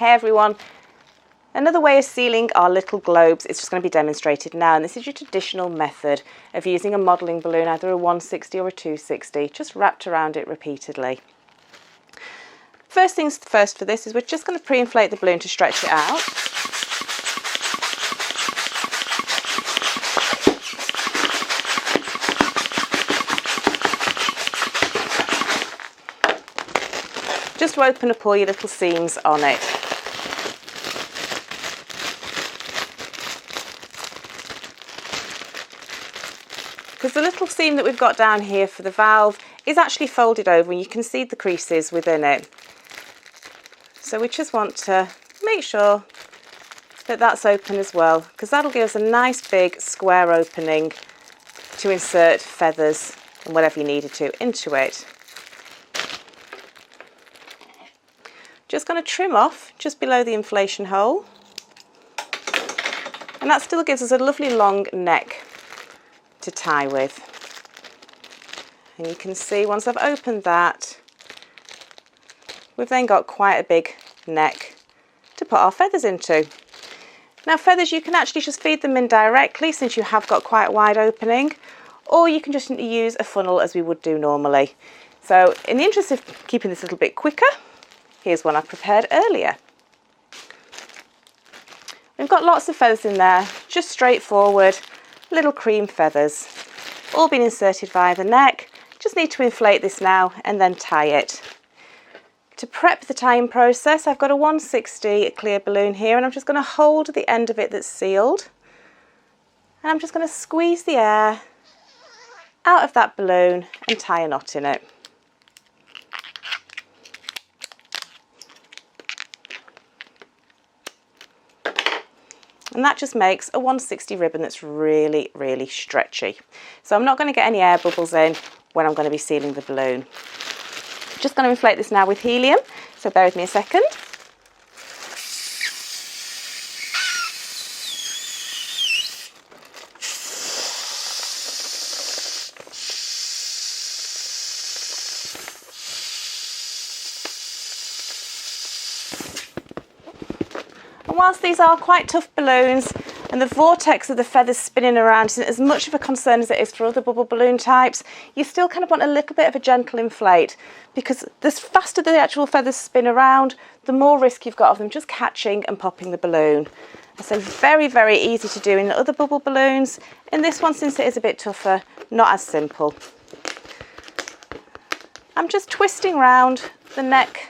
Hey everyone, another way of sealing our little globes is just going to be demonstrated now, and this is your traditional method of using a modelling balloon, either a 160 or a 260, just wrapped around it repeatedly. First things first for this is we're just going to pre-inflate the balloon to stretch it out. Just to open up all your little seams on it. Because the little seam that we've got down here for the valve is actually folded over and you can see the creases within it. So we just want to make sure that that's open as well, because that'll give us a nice big square opening to insert feathers and whatever you needed to into it. Just going to trim off just below the inflation hole, and that still gives us a lovely long neck to tie with. And you can see once I've opened that, we've then got quite a big neck to put our feathers into. Now feathers, you can actually just feed them in directly since you have got quite a wide opening, or you can just use a funnel as we would do normally. So in the interest of keeping this a little bit quicker, here's one I prepared earlier. We've got lots of feathers in there, just straightforward little cream feathers, all been inserted via the neck. Just need to inflate this now and then tie it. To prep the tying process, I've got a 160 clear balloon here, and I'm just going to hold the end of it that's sealed, and I'm just going to squeeze the air out of that balloon and tie a knot in it. And that just makes a 160 ribbon that's really, really stretchy. So I'm not going to get any air bubbles in when I'm going to be sealing the balloon. Just going to inflate this now with helium, so bear with me a second. And whilst these are quite tough balloons and the vortex of the feathers spinning around isn't as much of a concern as it is for other bubble balloon types, you still kind of want a little bit of a gentle inflate, because the faster the actual feathers spin around, the more risk you've got of them just catching and popping the balloon. So very, very easy to do in other bubble balloons. In this one, since it is a bit tougher, not as simple. I'm just twisting round the neck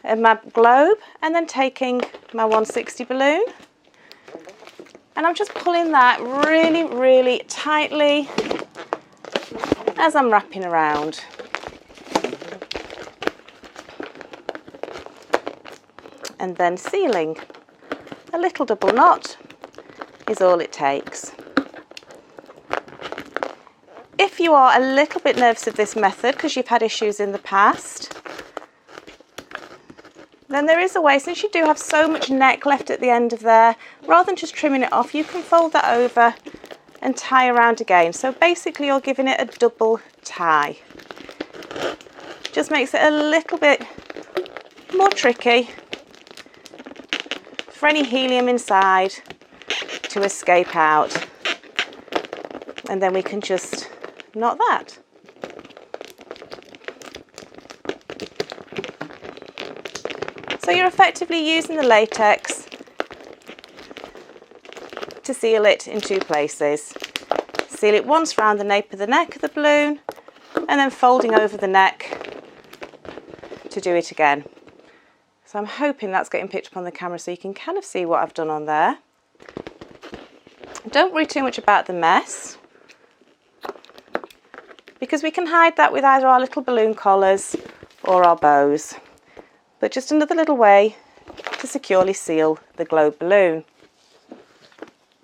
of my globe and then taking my 160 balloon, and I'm just pulling that really, really tightly as I'm wrapping around. And then sealing. A little double knot is all it takes. If you are a little bit nervous of this method because you've had issues in the past, then there is a way, since you do have so much neck left at the end of there, rather than just trimming it off, you can fold that over and tie around again. So basically you're giving it a double tie. Just makes it a little bit more tricky for any helium inside to escape out. And then we can just knot that. So you're effectively using the latex to seal it in two places. Seal it once round the nape of the neck of the balloon, and then folding over the neck to do it again. So I'm hoping that's getting picked up on the camera so you can kind of see what I've done on there. Don't worry too much about the mess, because we can hide that with either our little balloon collars or our bows. But just another little way to securely seal the globe balloon.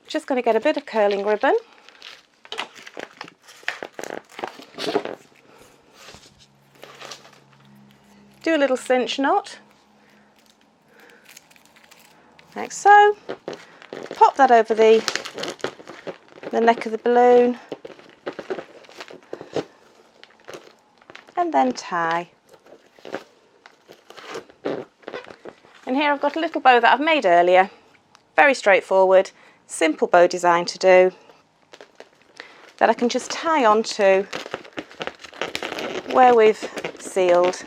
Just going to get a bit of curling ribbon. Do a little cinch knot, like so. Pop that over the neck of the balloon, and then tie. And here I've got a little bow that I've made earlier. Very straightforward, simple bow design to do, that I can just tie onto where we've sealed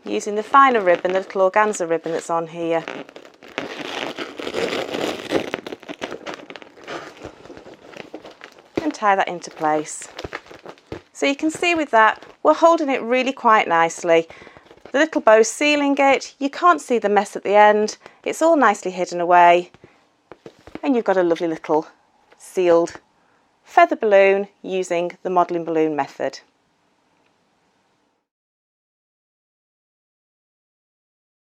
using the finer ribbon, the little organza ribbon that's on here. And tie that into place. So you can see with that, we're holding it really quite nicely. The little bow sealing it, you can't see the mess at the end, it's all nicely hidden away, and you've got a lovely little sealed feather balloon using the modelling balloon method.